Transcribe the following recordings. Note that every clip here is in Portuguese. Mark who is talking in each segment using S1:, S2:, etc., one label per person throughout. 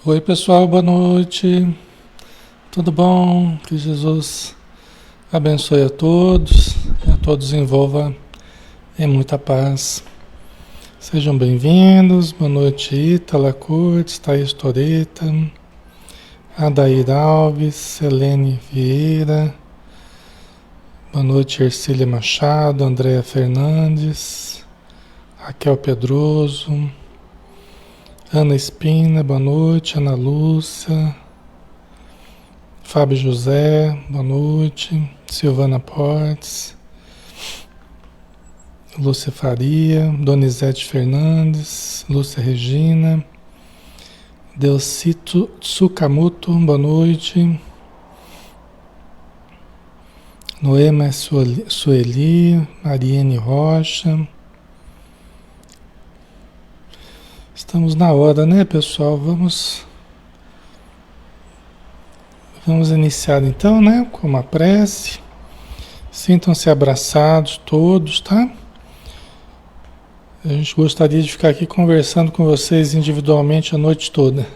S1: Oi, pessoal, boa noite. Tudo bom? Que Jesus abençoe a todos e a todos envolva em muita paz. Sejam bem-vindos. Boa noite, Ítala Curtis, Thaís Toreta, Adair Alves, Selene Vieira. Boa noite, Ercília Machado, Andréa Fernandes, Raquel Pedroso, Ana Espina, boa noite, Ana Lúcia, Fábio José, boa noite. Silvana Portes, Lúcia Faria, Donizete Fernandes, Lúcia Regina, Delcito Tsukamoto, boa noite. Noema Sueli, Mariene Rocha. Estamos na hora, né, pessoal? Vamos iniciar então, né, com uma prece. Sintam-se abraçados todos, tá? A gente gostaria de ficar aqui conversando com vocês individualmente a noite toda,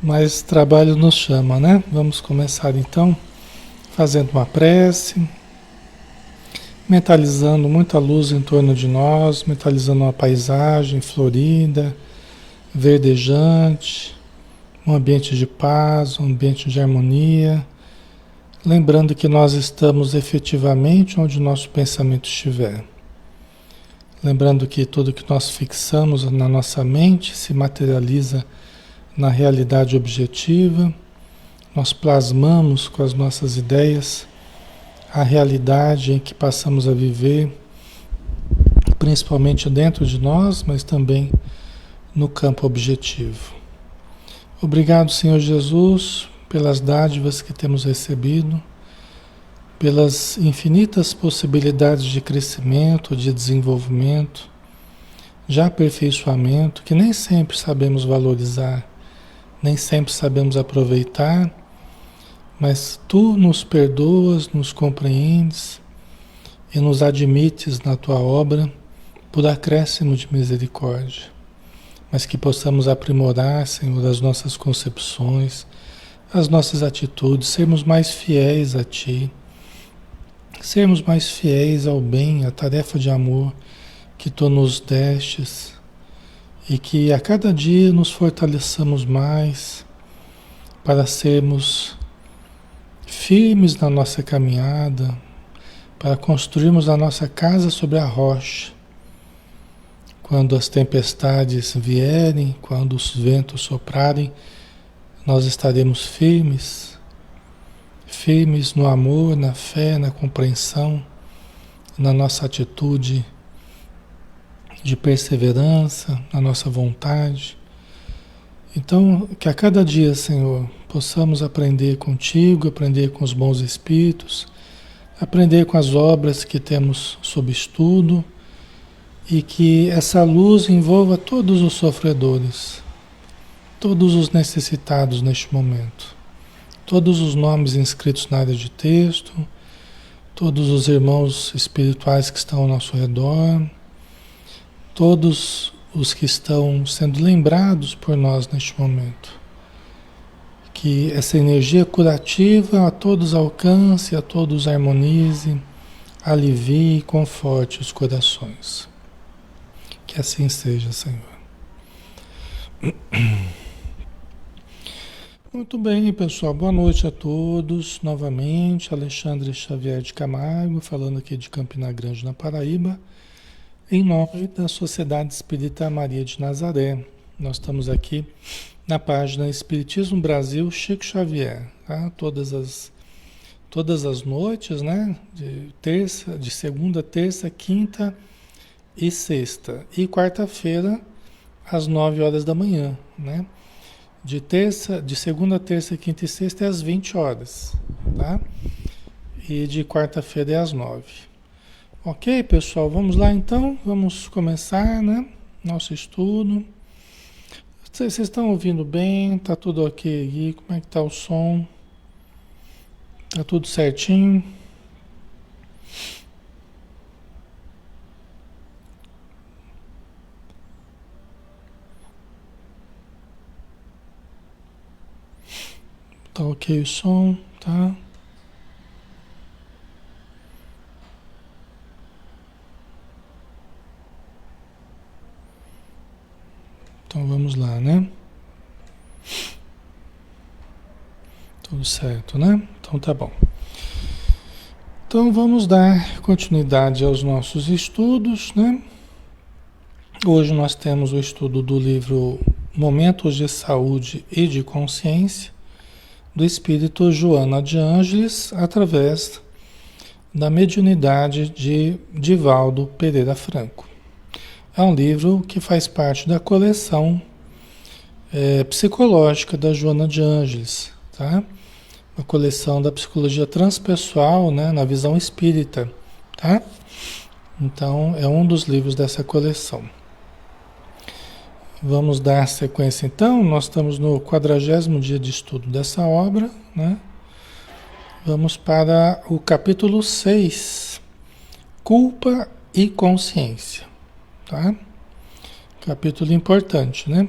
S1: mas trabalho nos chama, né? Vamos começar então fazendo uma prece, mentalizando muita luz em torno de nós, mentalizando uma paisagem florida, verdejante, um ambiente de paz, um ambiente de harmonia, lembrando que nós estamos efetivamente onde o nosso pensamento estiver. Lembrando que tudo que nós fixamos na nossa mente se materializa na realidade objetiva, nós plasmamos com as nossas ideias a realidade em que passamos a viver, principalmente dentro de nós, mas também no campo objetivo. Obrigado, Senhor Jesus, pelas dádivas que temos recebido, pelas infinitas possibilidades de crescimento, de desenvolvimento, de aperfeiçoamento, que nem sempre sabemos valorizar, nem sempre sabemos aproveitar, mas Tu nos perdoas, nos compreendes e nos admites na Tua obra por acréscimo de misericórdia, mas que possamos aprimorar, Senhor, as nossas concepções, as nossas atitudes, sermos mais fiéis a Ti, sermos mais fiéis ao bem, à tarefa de amor que Tu nos destes e que a cada dia nos fortaleçamos mais para sermos firmes na nossa caminhada, para construirmos a nossa casa sobre a rocha. Quando as tempestades vierem, quando os ventos soprarem, nós estaremos firmes, firmes no amor, na fé, na compreensão, na nossa atitude de perseverança, na nossa vontade. Então, que a cada dia, Senhor, possamos aprender contigo, aprender com os bons espíritos, aprender com as obras que temos sob estudo e que essa luz envolva todos os sofredores, todos os necessitados neste momento, todos os nomes inscritos na área de texto, todos os irmãos espirituais que estão ao nosso redor, todos os que estão sendo lembrados por nós neste momento. Que essa energia curativa a todos alcance, a todos harmonize, alivie e conforte os corações. Que assim seja, Senhor. Muito bem, pessoal. Boa noite a todos. Novamente, Alexandre Xavier de Camargo, falando aqui de Campina Grande, na Paraíba, em nome da Sociedade Espírita Maria de Nazaré. Nós estamos aqui na página Espiritismo Brasil Chico Xavier, tá? Todas as noites, né? De segunda, terça, quinta e sexta. E quarta-feira, às 9 horas da manhã, né? De segunda, terça, quinta e sexta é às 20 horas, tá? E de quarta-feira é às 9. Ok, pessoal, vamos lá então, vamos começar, né? Nosso estudo. Vocês estão ouvindo bem? Tá tudo ok aí? Como é que tá o som? Tá tudo certinho? Tá ok o som, tá? Então vamos lá, né? Tudo certo, né? Então tá bom. Então vamos dar continuidade aos nossos estudos, né? Hoje nós temos o estudo do livro Momentos de Saúde e de Consciência, do espírito Joana de Ângeles, através da mediunidade de Divaldo Pereira Franco. É um livro que faz parte da coleção psicológica da Joana de Ângeles, tá? A coleção da psicologia transpessoal, né, na visão espírita, tá? Então, é um dos livros dessa coleção. Vamos dar sequência então, nós estamos no 40º dia de estudo dessa obra, né? Vamos para o capítulo 6, Culpa e Consciência, tá? Capítulo importante, né?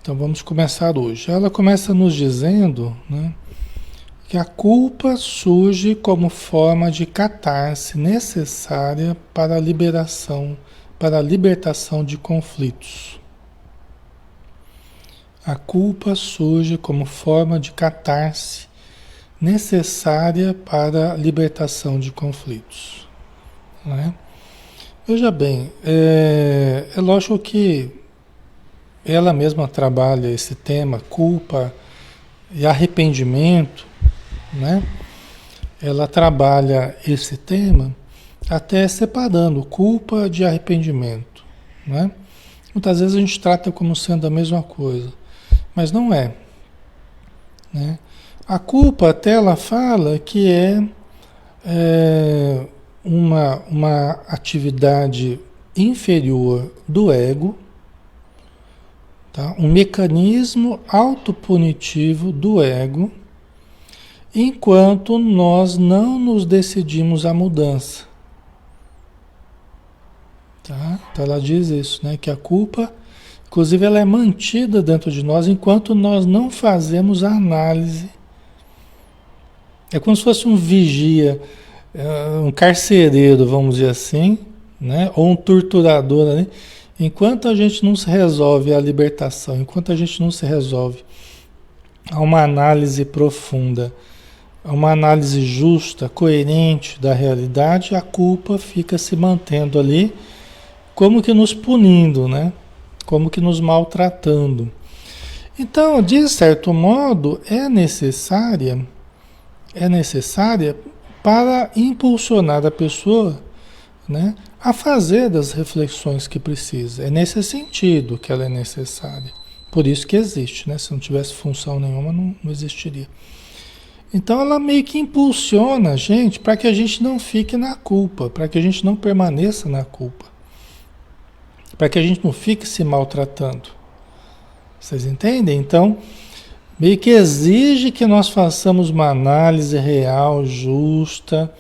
S1: Então vamos começar hoje. Ela começa nos dizendo, né, que a culpa surge como forma de catarse necessária para a libertação de conflitos. A culpa surge como forma de catarse necessária para a libertação de conflitos, né? Veja bem, é lógico que ela mesma trabalha esse tema, culpa e arrependimento, né? Ela trabalha esse tema até separando culpa de arrependimento, né? Muitas vezes a gente trata como sendo a mesma coisa, mas não é, né? A culpa até ela fala que é uma atividade inferior do ego, tá? Um mecanismo autopunitivo do ego, enquanto nós não nos decidimos à mudança. Tá? Então ela diz isso, né? Que a culpa, inclusive, ela é mantida dentro de nós enquanto nós não fazemos a análise. É como se fosse um vigia, um carcereiro, vamos dizer assim, né? Ou um torturador, né? Enquanto a gente não se resolve a libertação, enquanto a gente não se resolve a uma análise profunda, a uma análise justa, coerente da realidade, a culpa fica se mantendo ali, como que nos punindo, né? Como que nos maltratando. Então, de certo modo, é necessária para impulsionar a pessoa, né, a fazer das reflexões que precisa. É nesse sentido que ela é necessária. Por isso que existe, né? Se não tivesse função nenhuma, não existiria. Então ela meio que impulsiona a gente para que a gente não fique na culpa, para que a gente não permaneça na culpa, para que a gente não fique se maltratando. Vocês entendem? Então, meio que exige que nós façamos uma análise real, justa,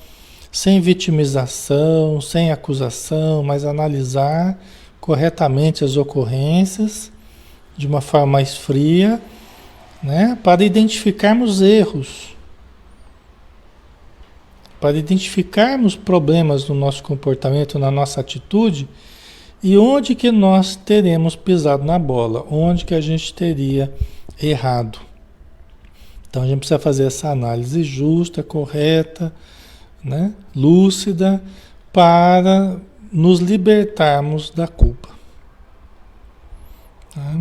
S1: sem vitimização, sem acusação, mas analisar corretamente as ocorrências de uma forma mais fria, né, para identificarmos erros, para identificarmos problemas no nosso comportamento, na nossa atitude, e onde que nós teremos pisado na bola, onde que a gente teria errado. Então a gente precisa fazer essa análise justa, correta, né, lúcida, para nos libertarmos da culpa. Tá?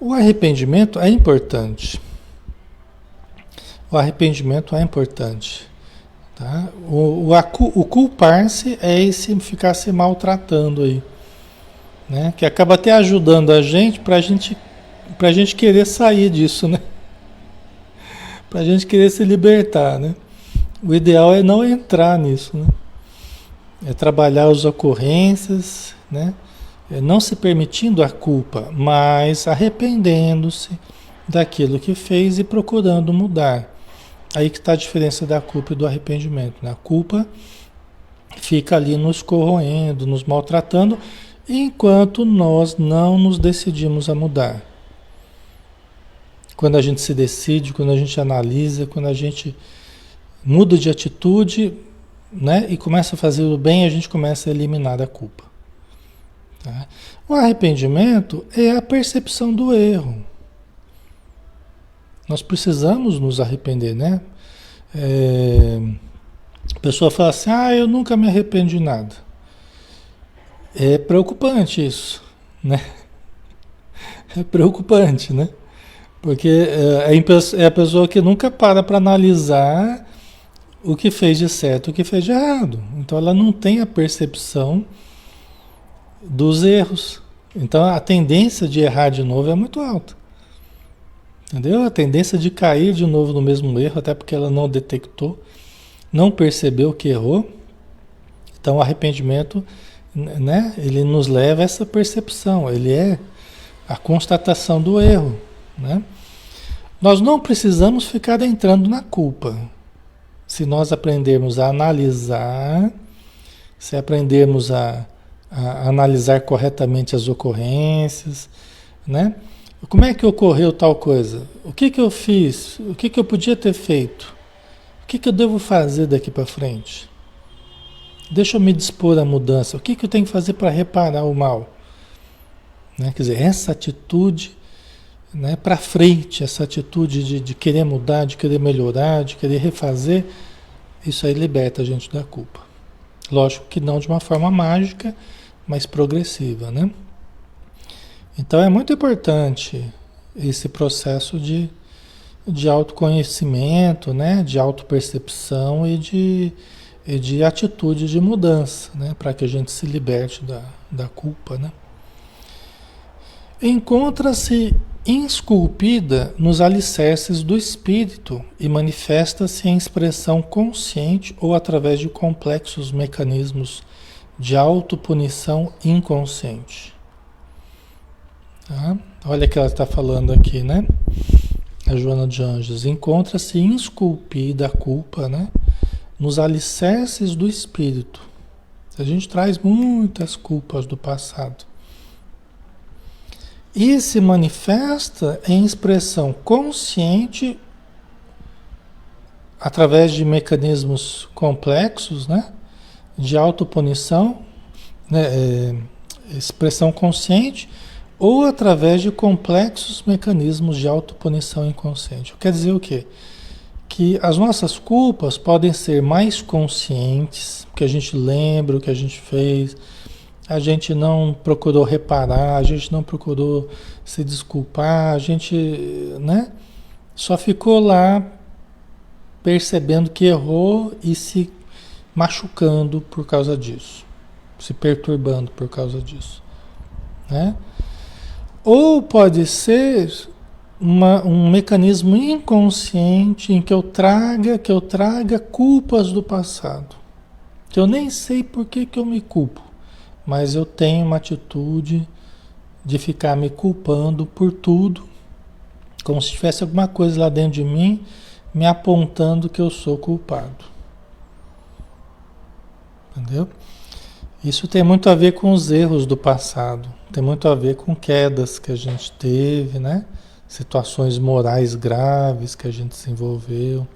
S1: O arrependimento é importante. O arrependimento é importante. Tá? O culpar-se é esse ficar se maltratando aí, né? Que acaba até ajudando a gente para a gente querer sair disso, né? Para a gente querer se libertar, né? O ideal é não entrar nisso, né? É trabalhar as ocorrências, né? É não se permitindo a culpa, mas arrependendo-se daquilo que fez e procurando mudar. Aí que está a diferença da culpa e do arrependimento, né? A culpa fica ali nos corroendo, nos maltratando, enquanto nós não nos decidimos a mudar. quando a gente se decide, quando a gente analisa, quando a gente muda de atitude, né, e começa a fazer o bem, a gente começa a eliminar a culpa. Tá? O arrependimento é a percepção do erro. Nós precisamos nos arrepender, né? A pessoa fala assim, eu nunca me arrependo de nada. É preocupante isso, né? É preocupante, né? Porque é a pessoa que nunca para analisar o que fez de certo e o que fez de errado. Então ela não tem a percepção dos erros. Então a tendência de errar de novo é muito alta. Entendeu? A tendência de cair de novo no mesmo erro, até porque ela não detectou, não percebeu que errou. Então o arrependimento, né, ele nos leva a essa percepção, ele é a constatação do erro, né? Nós não precisamos ficar entrando na culpa. Se nós aprendermos a analisar, se aprendermos a analisar corretamente as ocorrências, né? Como é que ocorreu tal coisa? O que eu fiz? O que eu podia ter feito? O que eu devo fazer daqui para frente? Deixa eu me dispor à mudança. O que eu tenho que fazer para reparar o mal? Né? Quer dizer, essa atitude, né, para frente, essa atitude de querer mudar, de querer melhorar, de querer refazer, isso aí liberta a gente da culpa. Lógico que não de uma forma mágica, mas progressiva, né? Então é muito importante esse processo de autoconhecimento, né? De autopercepção e de atitude de mudança, né? Para que a gente se liberte da culpa, né? Encontra-se esculpida nos alicerces do espírito e manifesta-se em expressão consciente ou através de complexos mecanismos de autopunição inconsciente. Tá? Olha o que ela está falando aqui, né? A Joana de Anjos. Encontra-se esculpida a culpa, né? Nos alicerces do espírito. A gente traz muitas culpas do passado. E se manifesta em expressão consciente através de mecanismos complexos, né? De autopunição, né? Expressão consciente, ou através de complexos mecanismos de autopunição inconsciente. Quer dizer o quê? Que as nossas culpas podem ser mais conscientes, que a gente lembra o que a gente fez, a gente não procurou reparar, a gente não procurou se desculpar, a gente, né, só ficou lá percebendo que errou e se machucando por causa disso, se perturbando por causa disso, né? Ou pode ser um mecanismo inconsciente em que eu traga culpas do passado, que eu nem sei por que eu me culpo, mas eu tenho uma atitude de ficar me culpando por tudo, como se tivesse alguma coisa lá dentro de mim me apontando que eu sou culpado. Entendeu? Isso tem muito a ver com os erros do passado, tem muito a ver com quedas que a gente teve, né? Situações morais graves que a gente se envolveu.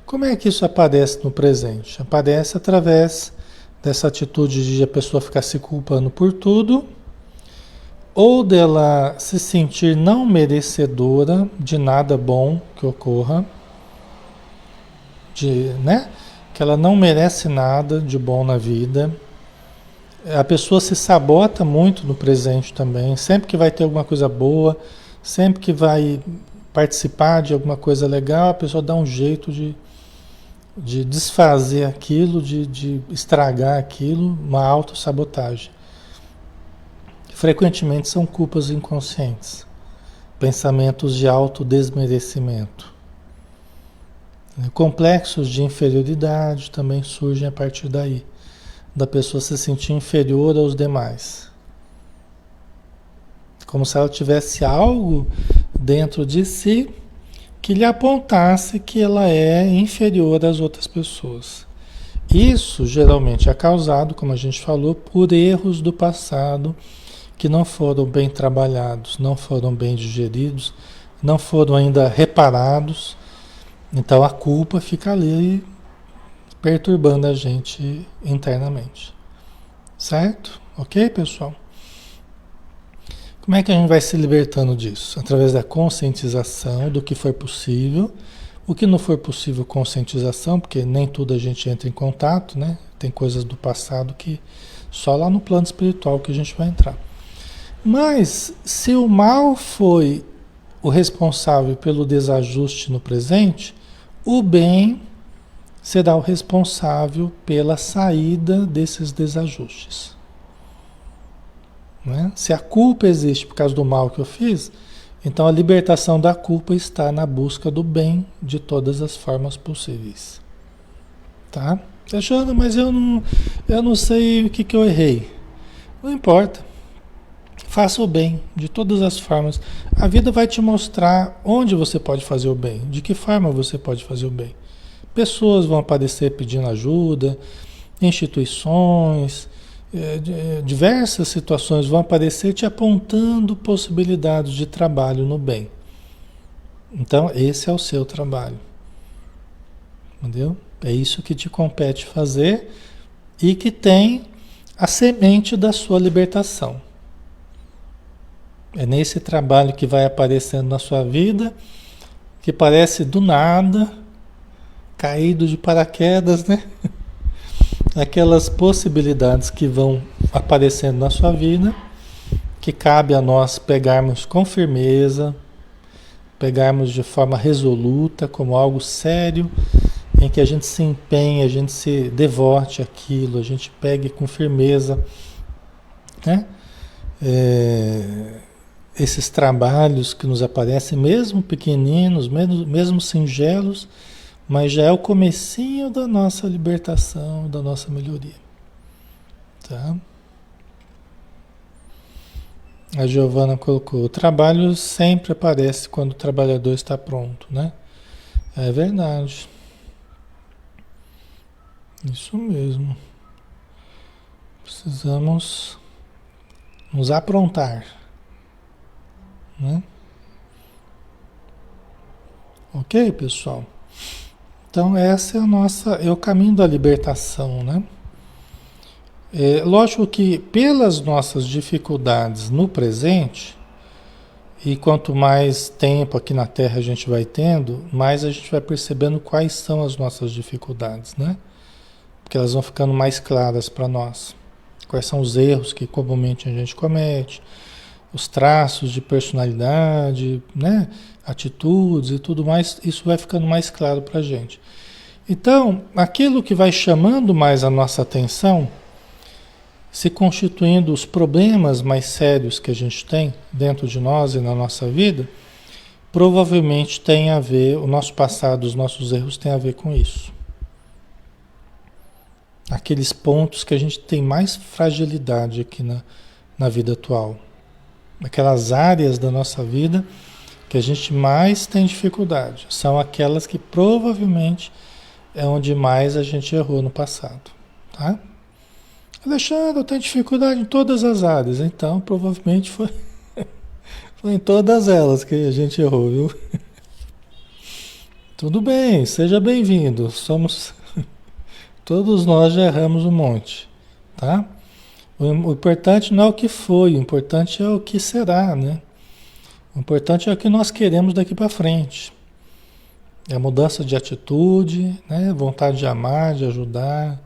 S1: Como é que isso aparece no presente? Aparece através dessa atitude de a pessoa ficar se culpando por tudo, ou dela se sentir não merecedora de nada bom que ocorra, né? Que ela não merece nada de bom na vida. A pessoa se sabota muito no presente também, sempre que vai ter alguma coisa boa, sempre que vai participar de alguma coisa legal, a pessoa dá um jeito de desfazer aquilo, de estragar aquilo, uma autossabotagem. Frequentemente são culpas inconscientes, pensamentos de autodesmerecimento. Complexos de inferioridade também surgem a partir daí, da pessoa se sentir inferior aos demais. Como se ela tivesse algo dentro de si que lhe apontasse que ela é inferior às outras pessoas. Isso geralmente é causado, como a gente falou, por erros do passado que não foram bem trabalhados, não foram bem digeridos, não foram ainda reparados, então a culpa fica ali perturbando a gente internamente. Certo? Ok, pessoal? Como é que a gente vai se libertando disso? Através da conscientização do que foi possível. O que não for possível, conscientização, porque nem tudo a gente entra em contato, né? Tem coisas do passado que só lá no plano espiritual que a gente vai entrar. Mas se o mal foi o responsável pelo desajuste no presente, o bem será o responsável pela saída desses desajustes. Né? Se a culpa existe por causa do mal que eu fiz, então a libertação da culpa está na busca do bem de todas as formas possíveis. Tá? Alexandre, mas eu não sei o que eu errei. Não importa. Faça o bem de todas as formas. A vida vai te mostrar onde você pode fazer o bem, de que forma você pode fazer o bem. Pessoas vão aparecer pedindo ajuda, instituições, diversas situações vão aparecer te apontando possibilidades de trabalho no bem. Então, esse é o seu trabalho. Entendeu? É isso que te compete fazer e que tem a semente da sua libertação. É nesse trabalho que vai aparecendo na sua vida, que parece do nada, caído de paraquedas, né? Aquelas possibilidades que vão aparecendo na sua vida, que cabe a nós pegarmos com firmeza, pegarmos de forma resoluta, como algo sério, em que a gente se empenhe, a gente se devote àquilo, a gente pegue com firmeza, né? Esses trabalhos que nos aparecem, mesmo pequeninos, mesmo singelos, mas já é o comecinho da nossa libertação, da nossa melhoria. Tá? A Giovana colocou, o trabalho sempre aparece quando o trabalhador está pronto, né? É verdade. Isso mesmo. Precisamos nos aprontar, né? Ok, pessoal? Então essa é o caminho da libertação, né? Lógico que pelas nossas dificuldades no presente, e quanto mais tempo aqui na Terra a gente vai tendo, mais a gente vai percebendo quais são as nossas dificuldades, né? Porque elas vão ficando mais claras para nós. Quais são os erros que comumente a gente comete, os traços de personalidade, né? Atitudes e tudo mais, isso vai ficando mais claro para a gente. Então, aquilo que vai chamando mais a nossa atenção, se constituindo os problemas mais sérios que a gente tem dentro de nós e na nossa vida, provavelmente tem a ver, o nosso passado, os nossos erros têm a ver com isso. Aqueles pontos que a gente tem mais fragilidade aqui na vida atual. Aquelas áreas da nossa vida que a gente mais tem dificuldade. São aquelas que provavelmente é onde mais a gente errou no passado. Tá? Alexandre, eu tenho dificuldade em todas as áreas. Então, provavelmente foi em todas elas que a gente errou, viu? Tudo bem, seja bem-vindo. Todos nós já erramos um monte, tá? O importante não é o que foi, o importante é o que será, né? O importante é o que nós queremos daqui para frente. É a mudança de atitude, né? Vontade de amar, de ajudar.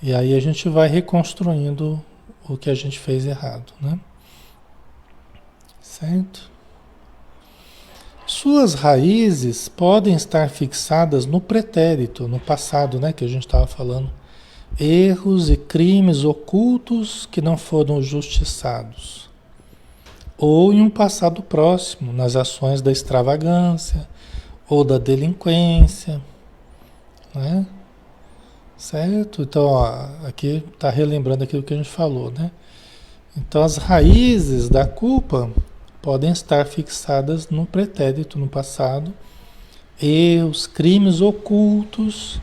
S1: E aí a gente vai reconstruindo o que a gente fez errado, né? Certo? Suas raízes podem estar fixadas no pretérito, no passado, né? Que a gente estava falando. Erros e crimes ocultos que não foram justiçados. Ou em um passado próximo, nas ações da extravagância ou da delinquência, né? Certo? Então, ó, aqui está relembrando aquilo que a gente falou, né? Então, as raízes da culpa podem estar fixadas no pretérito, no passado, erros, crimes ocultos,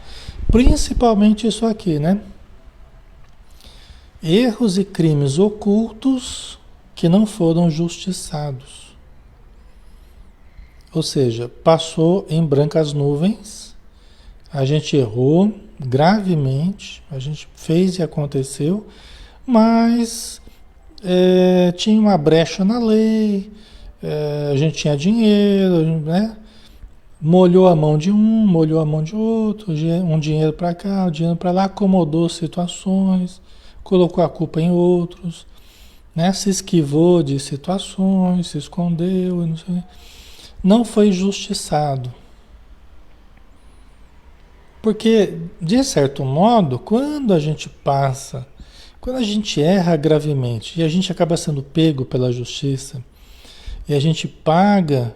S1: principalmente isso aqui, né? Erros e crimes ocultos que não foram justiçados. Ou seja, passou em brancas nuvens, a gente errou gravemente, a gente fez e aconteceu, mas tinha uma brecha na lei, a gente tinha dinheiro, né? Molhou a mão de um, molhou a mão de outro, um dinheiro para cá, um dinheiro para lá, acomodou situações, colocou a culpa em outros, né? Se esquivou de situações, se escondeu, não sei. Não foi justiçado. Porque, de certo modo, quando a gente passa, quando a gente erra gravemente e a gente acaba sendo pego pela justiça e a gente paga,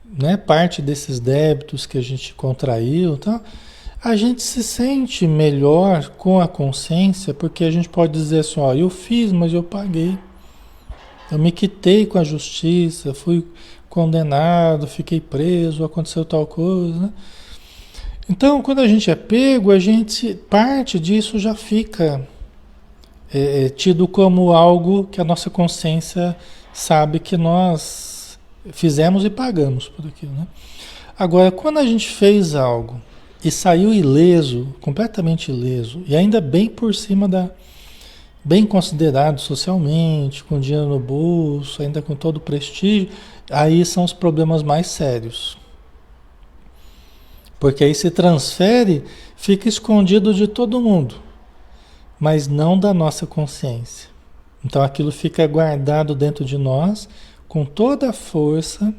S1: né, parte desses débitos que a gente contraiu, tá? A gente se sente melhor com a consciência, porque a gente pode dizer assim, ó, eu fiz, mas eu paguei. Eu me quitei com a justiça, fui condenado, fiquei preso, aconteceu tal coisa, né? Então, quando a gente é pego, a gente, parte disso já fica tido como algo que a nossa consciência sabe que nós fizemos e pagamos por aquilo, né? Agora, quando a gente fez algo e saiu ileso, completamente ileso, e ainda bem por cima bem considerado socialmente, com dinheiro no bolso, ainda com todo o prestígio, aí são os problemas mais sérios. Porque aí se transfere, fica escondido de todo mundo, mas não da nossa consciência. Então aquilo fica guardado dentro de nós com toda a força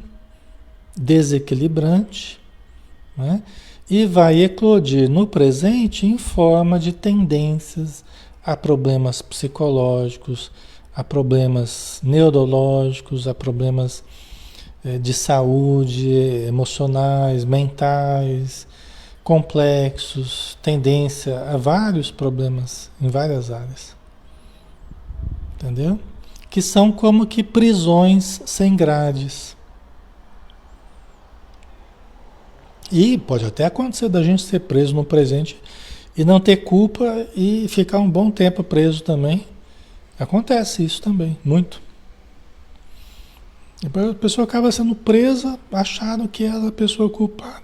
S1: desequilibrante, né? E vai eclodir no presente em forma de tendências a problemas psicológicos, a problemas neurológicos, a problemas de saúde, emocionais, mentais, complexos, tendência a vários problemas em várias áreas. Entendeu? Que são como que prisões sem grades. E pode até acontecer da gente ser preso no presente e não ter culpa e ficar um bom tempo preso também. Acontece isso também, muito. A pessoa acaba sendo presa, achando que era a pessoa culpada.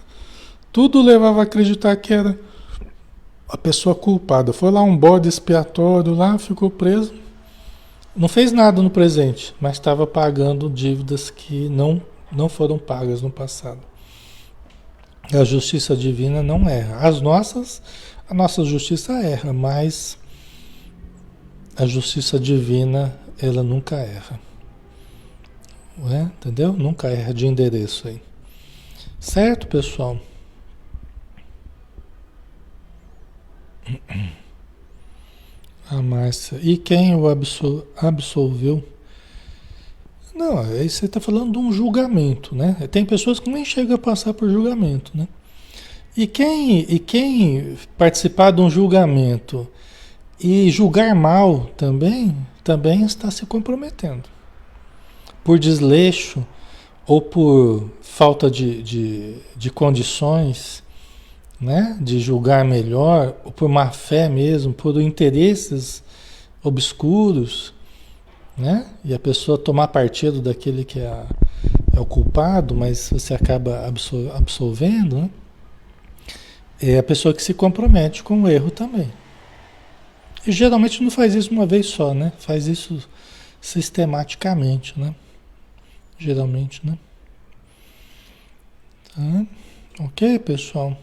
S1: Tudo levava a acreditar que era a pessoa culpada. Foi lá um bode expiatório, lá ficou preso. Não fez nada no presente, mas estava pagando dívidas que não foram pagas no passado. A justiça divina não erra. A nossa justiça erra, mas a justiça divina, ela nunca erra. Entendeu? Nunca erra de endereço aí. Certo, pessoal? A Márcia. E quem o absolveu? Não, aí você está falando de um julgamento, né? Tem pessoas que nem chegam a passar por julgamento, né? E quem participar de um julgamento e julgar mal também está se comprometendo. Por desleixo ou por falta de condições, né? De julgar melhor, ou por má fé mesmo, por interesses obscuros, né? E a pessoa tomar partido daquele que é o culpado, mas você acaba absolvendo, né? É a pessoa que se compromete com o erro também. E geralmente não faz isso uma vez só, né? Faz isso sistematicamente, né? Geralmente, né? Tá? Ok, pessoal?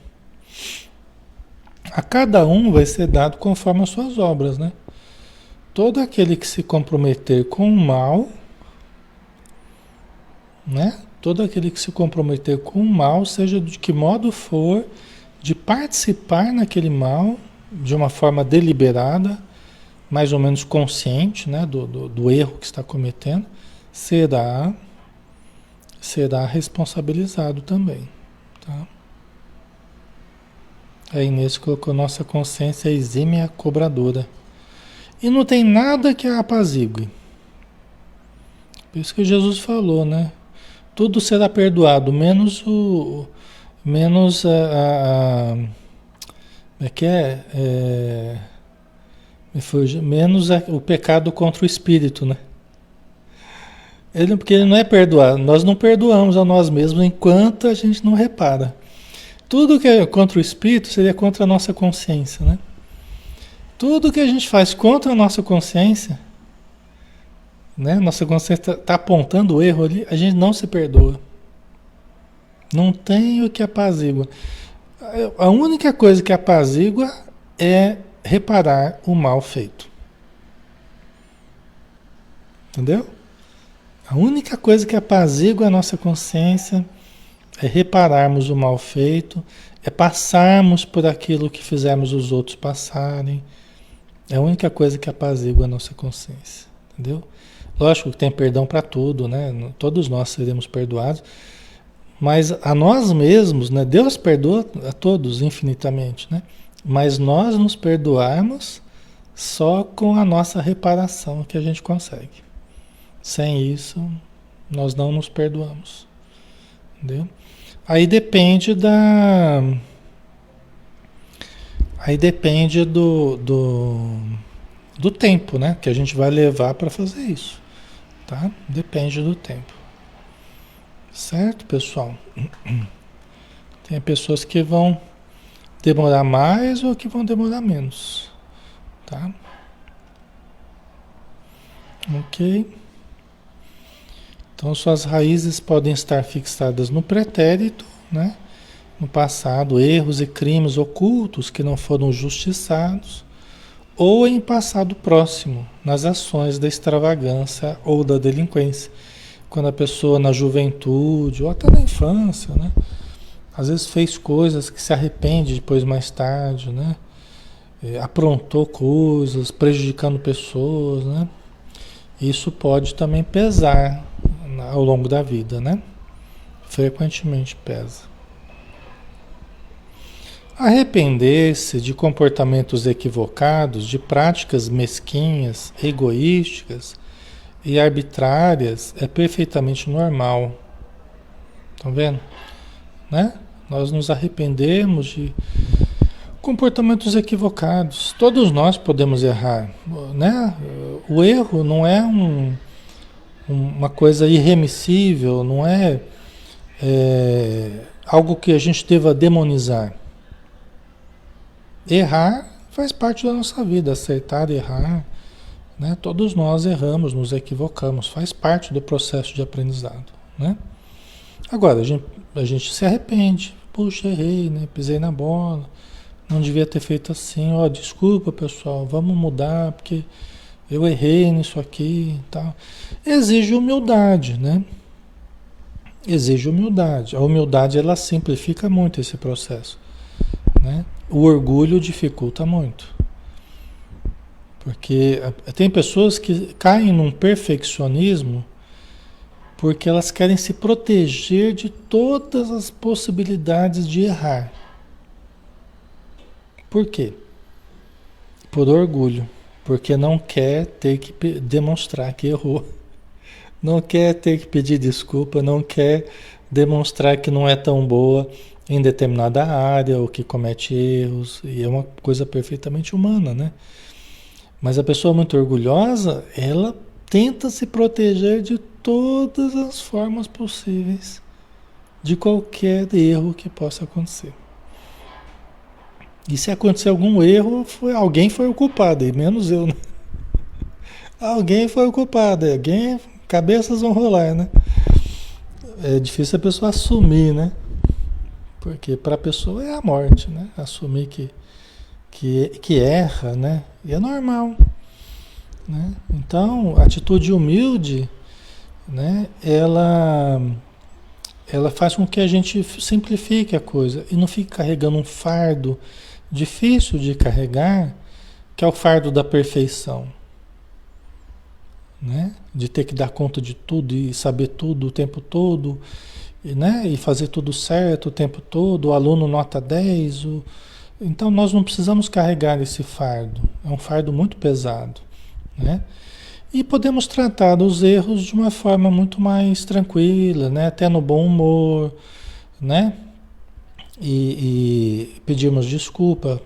S1: A cada um vai ser dado conforme as suas obras, né? Todo aquele que se comprometer com o mal, né? Todo aquele que se comprometer com o mal, seja de que modo for, de participar naquele mal de uma forma deliberada, mais ou menos consciente, né? Do erro que está cometendo, será responsabilizado também, tá? A Inês colocou nossa consciência exímia cobradora. E não tem nada que a apazigue. Por isso que Jesus falou, né? Tudo será perdoado, menos como é que me fugiu, menos o pecado contra o espírito, né? Porque ele não é perdoar. Nós não perdoamos a nós mesmos enquanto a gente não repara. Tudo que é contra o espírito seria contra a nossa consciência, né? Tudo que a gente faz contra a nossa consciência, né? Nossa consciência está apontando o erro ali, a gente não se perdoa. Não tem o que apazigua. A única coisa que apazigua é reparar o mal feito. Entendeu? A única coisa que apazigua a nossa consciência é repararmos o mal feito, é passarmos por aquilo que fizemos os outros passarem. É a única coisa que apazigua a nossa consciência. Entendeu? Lógico que tem perdão para tudo, né? Todos nós seremos perdoados. Mas a nós mesmos, né? Deus perdoa a todos infinitamente, né? Mas nós nos perdoarmos só com a nossa reparação que a gente consegue. Sem isso, nós não nos perdoamos. Entendeu? Aí depende do tempo, né? Que a gente vai levar para fazer isso. Tá? Depende do tempo. Certo, pessoal? Tem pessoas que vão demorar mais ou que vão demorar menos. Tá? Ok. Então, suas raízes podem estar fixadas no pretérito, né? No passado, erros e crimes ocultos que não foram justiçados, ou em passado próximo, nas ações da extravagância ou da delinquência. Quando a pessoa na juventude, ou até na infância, né? Às vezes fez coisas que se arrepende depois mais tarde, né? Aprontou coisas, prejudicando pessoas, né? Isso pode também pesar ao longo da vida, né? Frequentemente pesa. Arrepender-se de comportamentos equivocados, de práticas mesquinhas, egoísticas e arbitrárias é perfeitamente normal. Estão vendo? Né? Nós nos arrependemos de comportamentos equivocados. Todos nós podemos errar, né? O erro não é uma coisa irremissível, não é algo que a gente deva demonizar. Errar faz parte da nossa vida, acertar, errar, né? Todos nós erramos, nos equivocamos, faz parte do processo de aprendizado, né? Agora, a gente se arrepende. Puxa, errei, né? Pisei na bola, não devia ter feito assim. Ó, desculpa, pessoal, vamos mudar, porque eu errei nisso aqui e tal. Exige humildade, né? Exige humildade. A humildade, ela simplifica muito esse processo, né? O orgulho dificulta muito. Porque tem pessoas que caem num perfeccionismo porque elas querem se proteger de todas as possibilidades de errar. Por quê? Por orgulho. Porque não quer ter que demonstrar que errou. Não quer ter que pedir desculpa, não quer demonstrar que não é tão boa em determinada área ou que comete erros. E é uma coisa perfeitamente humana, né? Mas a pessoa muito orgulhosa, ela tenta se proteger de todas as formas possíveis de qualquer erro que possa acontecer. E se acontecer algum erro, alguém foi o culpado, e menos eu, né? Alguém foi o culpado, cabeças vão rolar, né? É difícil a pessoa assumir, né? Porque para a pessoa é a morte, né? Assumir que erra, né? E é normal, né? Então, a atitude humilde, né? Ela faz com que a gente simplifique a coisa e não fique carregando um fardo difícil de carregar, que é o fardo da perfeição, né? De ter que dar conta de tudo e saber tudo o tempo todo, né? E fazer tudo certo o tempo todo, o aluno nota 10. Então nós não precisamos carregar esse fardo, é um fardo muito pesado, né? E podemos tratar os erros de uma forma muito mais tranquila, né? Até no bom humor, né? E pedirmos desculpa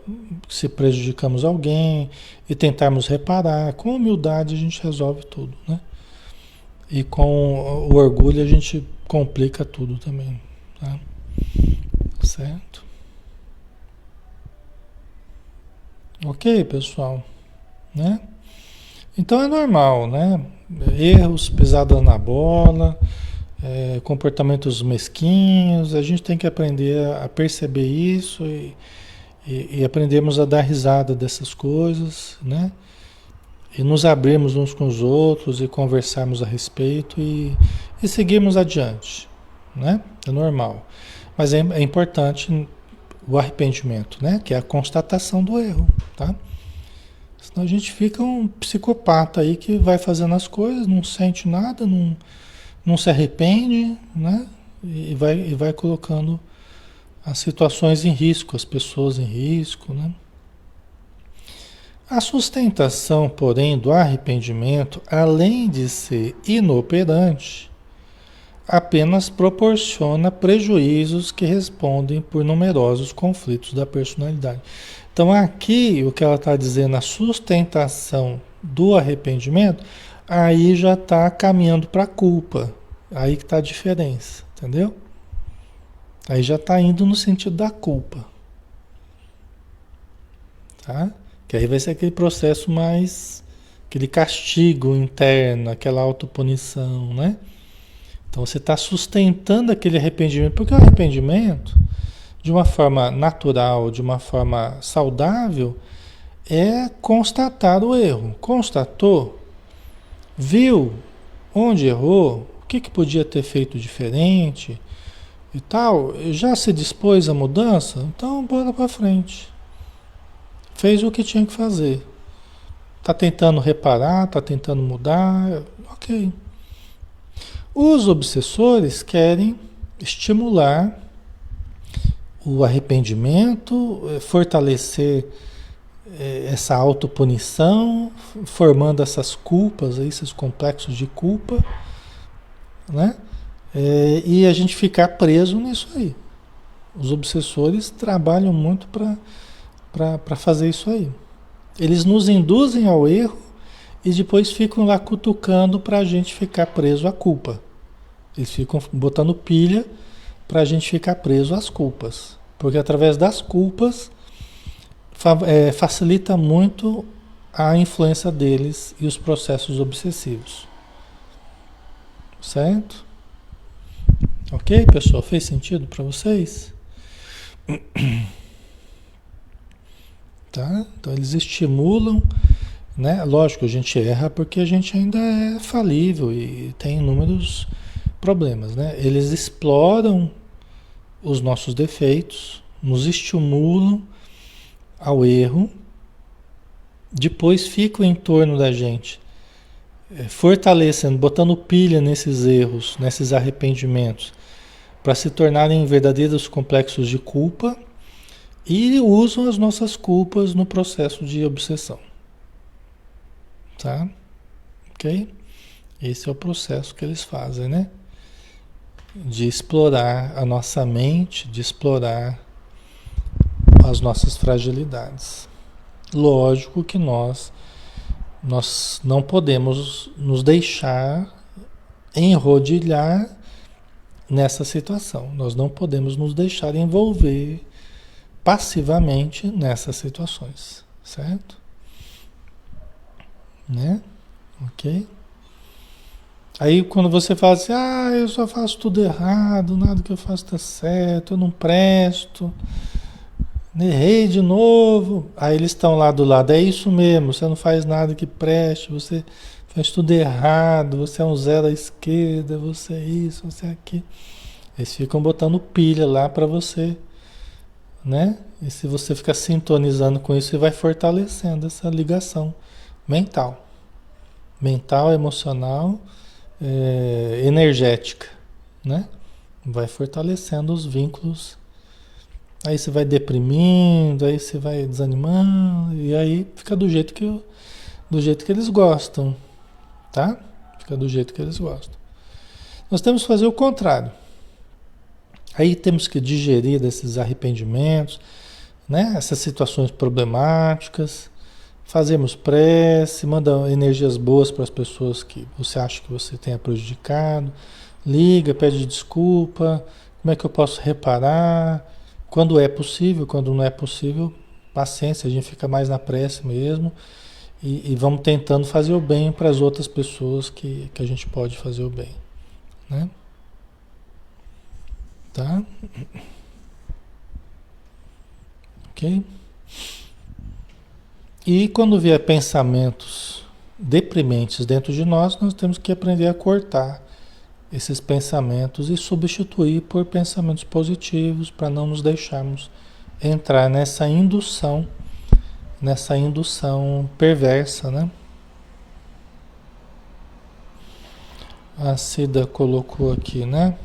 S1: se prejudicamos alguém e tentarmos reparar. Com humildade a gente resolve tudo, né? E com o orgulho a gente complica tudo também, tá? Certo? Ok, pessoal, né? Então é normal, né? Erros, pisadas na bola, comportamentos mesquinhos, a gente tem que aprender a perceber isso e aprendermos a dar risada dessas coisas, né? E nos abrirmos uns com os outros e conversarmos a respeito e seguirmos adiante, né? É normal. Mas é importante o arrependimento, né? Que é a constatação do erro, tá? Senão a gente fica um psicopata aí que vai fazendo as coisas, não sente nada, não se arrepende, né? E vai colocando as situações em risco, as pessoas em risco, né? A sustentação, porém, do arrependimento, além de ser inoperante, apenas proporciona prejuízos que respondem por numerosos conflitos da personalidade. Então, aqui, o que ela está dizendo, a sustentação do arrependimento, aí já está caminhando para a culpa. Aí que está a diferença, entendeu? Aí já está indo no sentido da culpa. Tá? Que aí vai ser aquele processo mais, aquele castigo interno, aquela autopunição, né? Então você está sustentando aquele arrependimento, porque o arrependimento, de uma forma natural, de uma forma saudável, é constatar o erro. Constatou, viu onde errou, o que podia ter feito diferente e tal, já se dispôs à mudança, então bora para frente. Fez o que tinha que fazer. Está tentando reparar, está tentando mudar, ok. Os obsessores querem estimular o arrependimento, fortalecer essa autopunição, formando essas culpas, esses complexos de culpa, né? E a gente ficar preso nisso aí. Os obsessores trabalham muito para fazer isso aí. Eles nos induzem ao erro e depois ficam lá cutucando para a gente ficar preso à culpa. Eles ficam botando pilha para a gente ficar preso às culpas. Porque através das culpas facilita muito a influência deles e os processos obsessivos. Certo? Ok, pessoal? Fez sentido para vocês? Tá? Então eles estimulam, né? Lógico, a gente erra porque a gente ainda é falível e tem inúmeros problemas, né? Eles exploram os nossos defeitos, nos estimulam ao erro, depois ficam em torno da gente, fortalecendo, botando pilha nesses erros, nesses arrependimentos, para se tornarem verdadeiros complexos de culpa e usam as nossas culpas no processo de obsessão. Tá? Ok? Esse é o processo que eles fazem, né? De explorar a nossa mente, de explorar as nossas fragilidades. Lógico que nós não podemos nos deixar enrodilhar nessa situação. Nós não podemos nos deixar envolver passivamente nessas situações, certo? Né? Ok? Aí quando você fala assim, eu só faço tudo errado, nada que eu faço está certo, eu não presto, errei de novo. Aí eles estão lá do lado, é isso mesmo, você não faz nada que preste, você faz tudo errado, você é um zero à esquerda, você é isso, você é aquilo. Eles ficam botando pilha lá para você, né? E se você ficar sintonizando com isso, você vai fortalecendo essa ligação mental, emocional, energética, né? Vai fortalecendo os vínculos. Aí você vai deprimindo, aí você vai desanimando, e aí fica do jeito que eles gostam, tá? Fica do jeito que eles gostam. Nós temos que fazer o contrário. Aí temos que digerir desses arrependimentos, né? Essas situações problemáticas, fazermos prece, manda energias boas para as pessoas que você acha que você tenha prejudicado, liga, pede desculpa, como é que eu posso reparar, quando é possível, quando não é possível, paciência, a gente fica mais na prece mesmo e vamos tentando fazer o bem para as outras pessoas que a gente pode fazer o bem, né? Tá? Ok? E quando vier pensamentos deprimentes dentro de nós, nós temos que aprender a cortar esses pensamentos e substituir por pensamentos positivos para não nos deixarmos entrar nessa indução perversa, né? A Cida colocou aqui, né?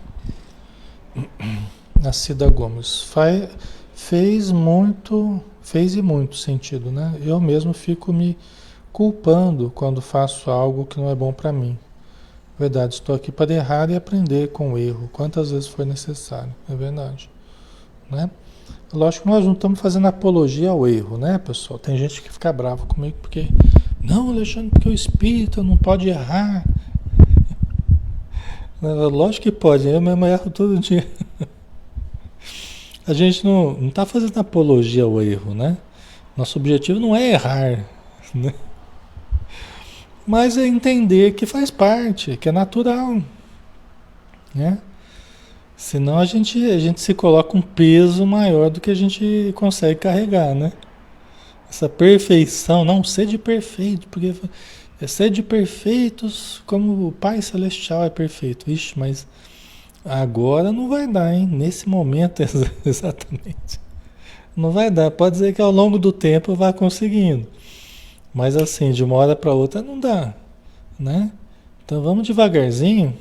S1: A Cida Gomes. Fez e muito sentido, né? Eu mesmo fico me culpando quando faço algo que não é bom para mim. Verdade, estou aqui para errar e aprender com o erro, quantas vezes for necessário, é verdade, né? Lógico que nós não estamos fazendo apologia ao erro, né, pessoal? Tem gente que fica bravo comigo porque, não, Alexandre, porque o espírito não pode errar. Lógico que pode, eu mesmo erro todo dia. A gente não está fazendo apologia ao erro, né? Nosso objetivo não é errar, né? Mas é entender que faz parte, que é natural, né? Senão a gente se coloca um peso maior do que a gente consegue carregar, né? Essa perfeição, não, sede perfeito, porque é sede perfeitos como o Pai Celestial é perfeito. Ixi, mas agora não vai dar, hein? Nesse momento, exatamente. Não vai dar. Pode dizer que ao longo do tempo vai conseguindo. Mas assim, de uma hora para outra não dá, né? Então vamos devagarzinho,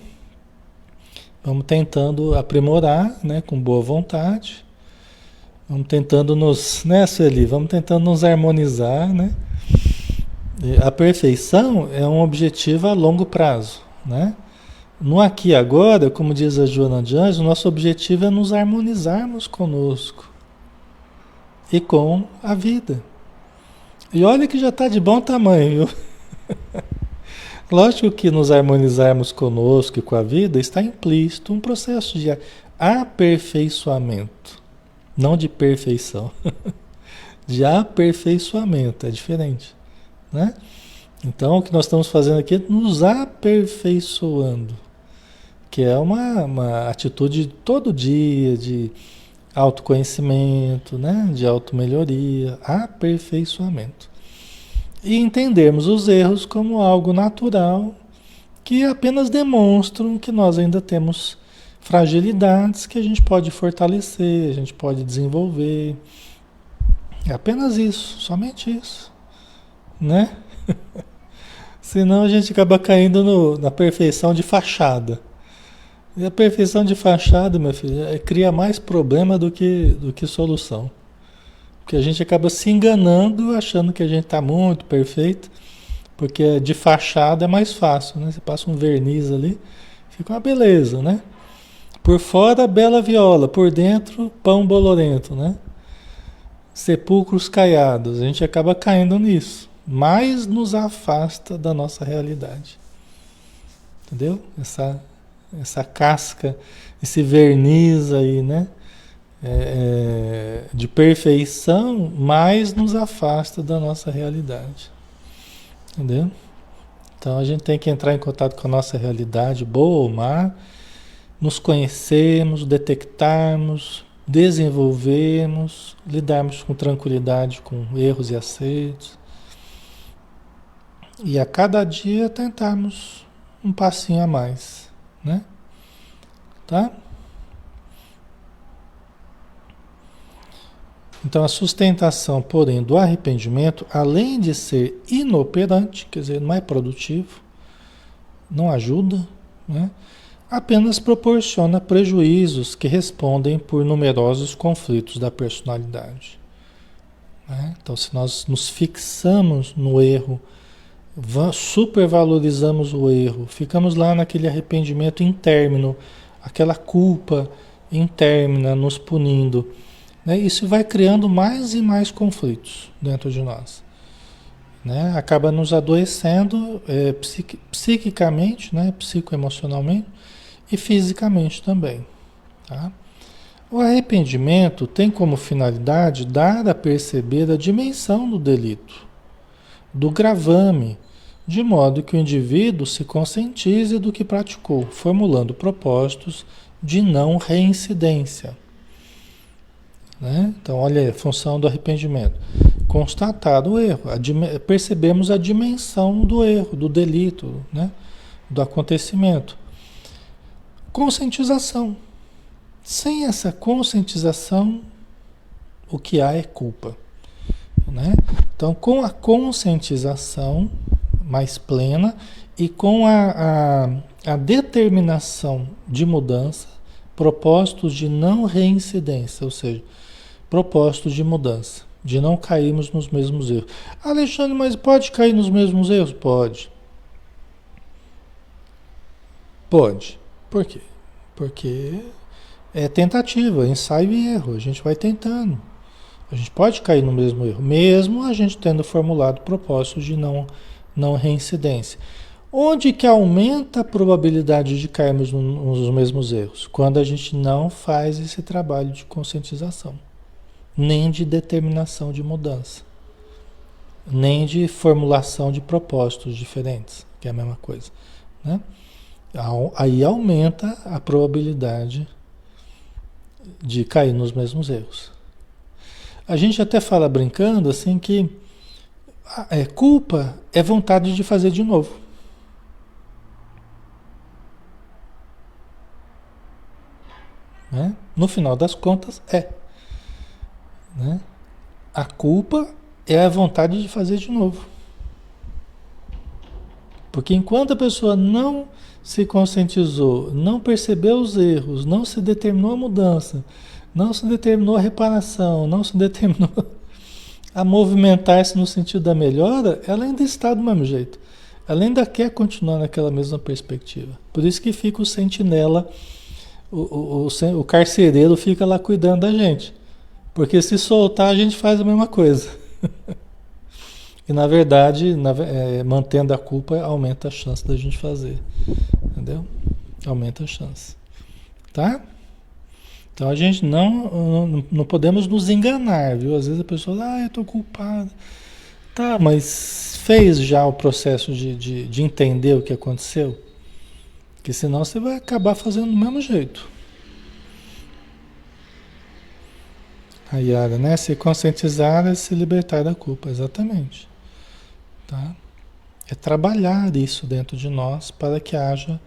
S1: vamos tentando aprimorar, né? Com boa vontade. Vamos tentando né, Sueli? Vamos tentando nos harmonizar, né? E a perfeição é um objetivo a longo prazo, né? No aqui e agora, como diz a Joana de Anjos, o nosso objetivo é nos harmonizarmos conosco e com a vida. E olha que já está de bom tamanho, viu? Lógico que nos harmonizarmos conosco e com a vida está implícito um processo de aperfeiçoamento, não de perfeição, de aperfeiçoamento, é diferente, né? Então, o que nós estamos fazendo aqui é nos aperfeiçoando, que é uma atitude todo dia de autoconhecimento, né? De automelhoria, aperfeiçoamento. E entendermos os erros como algo natural que apenas demonstram que nós ainda temos fragilidades que a gente pode fortalecer, a gente pode desenvolver. É apenas isso, somente isso, né? Senão a gente acaba caindo na perfeição de fachada. E a perfeição de fachada, meu filho, cria mais problema do que solução. Porque a gente acaba se enganando, achando que a gente está muito perfeito, porque de fachada é mais fácil, né? Você passa um verniz ali, fica uma beleza, né? Por fora, bela viola, por dentro, pão bolorento, né? Sepulcros caiados, a gente acaba caindo nisso, mas nos afasta da nossa realidade. Entendeu? Essa casca, esse verniz aí, né? De perfeição, mais nos afasta da nossa realidade. Entendeu? Então a gente tem que entrar em contato com a nossa realidade, boa ou má, nos conhecermos, detectarmos, desenvolvermos, lidarmos com tranquilidade com erros e acertos. E a cada dia tentarmos um passinho a mais, né? Tá? Então a sustentação, porém, do arrependimento, além de ser inoperante, quer dizer, não é produtivo, não ajuda, né? Apenas proporciona prejuízos que respondem por numerosos conflitos da personalidade, né? Então, se nós nos fixamos no erro, supervalorizamos o erro, ficamos lá naquele arrependimento intérmino, aquela culpa intérmina nos punindo, né? Isso vai criando mais e mais conflitos dentro de nós. né? Acaba nos adoecendo psiquicamente, né? Psicoemocionalmente e fisicamente também, tá? O arrependimento tem como finalidade dar a perceber a dimensão do delito, do gravame, de modo que o indivíduo se conscientize do que praticou, formulando propósitos de não reincidência, né? Então, olha aí, a função do arrependimento. Constatado o erro, percebemos a dimensão do erro, do delito, né? Do acontecimento. Conscientização. Sem essa conscientização, o que há é culpa, né? Então, com a conscientização mais plena e com a determinação de mudança, propósitos de não reincidência, ou seja, propósitos de mudança, de não cairmos nos mesmos erros. Alexandre, mas pode cair nos mesmos erros? Pode. Pode. Por quê? Porque é tentativa, ensaio e erro. A gente vai tentando. A gente pode cair no mesmo erro, mesmo a gente tendo formulado propósitos de não reincidência. Onde que aumenta a probabilidade de cairmos nos mesmos erros? Quando a gente não faz esse trabalho de conscientização, nem de determinação de mudança, nem de formulação de propósitos diferentes, que é a mesma coisa, né? Aí aumenta a probabilidade de cair nos mesmos erros. A gente até fala brincando assim que culpa é vontade de fazer de novo. Né? No final das contas, né? A culpa é a vontade de fazer de novo. Porque enquanto a pessoa não se conscientizou, não percebeu os erros, não se determinou a mudança, não se determinou a reparação, não se determinou a movimentar-se no sentido da melhora, ela ainda está do mesmo jeito. Ela ainda quer continuar naquela mesma perspectiva. Por isso que fica o sentinela, o carcereiro fica lá cuidando da gente. Porque se soltar, a gente faz a mesma coisa. E na verdade, mantendo a culpa, aumenta a chance da gente fazer. Entendeu? Aumenta a chance. Tá? Então a gente não podemos nos enganar, viu? Às vezes a pessoa, eu estou culpada. Tá, mas fez já o processo de entender o que aconteceu? Porque senão você vai acabar fazendo do mesmo jeito. A Yara, né? Se conscientizar é se libertar da culpa, exatamente. Tá? É trabalhar isso dentro de nós para que haja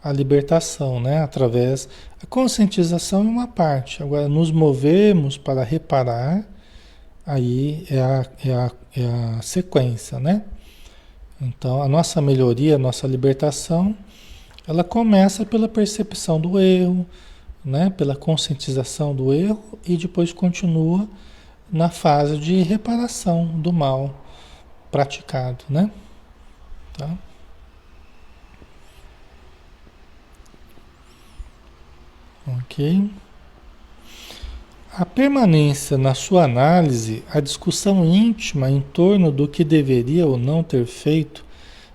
S1: a libertação, né? Através... A conscientização é uma parte. Agora, nos movemos para reparar, aí é a sequência, né? Então, a nossa melhoria, a nossa libertação, ela começa pela percepção do erro, né? Pela conscientização do erro e depois continua na fase de reparação do mal praticado, né? Tá? Ok. A permanência na sua análise, a discussão íntima em torno do que deveria ou não ter feito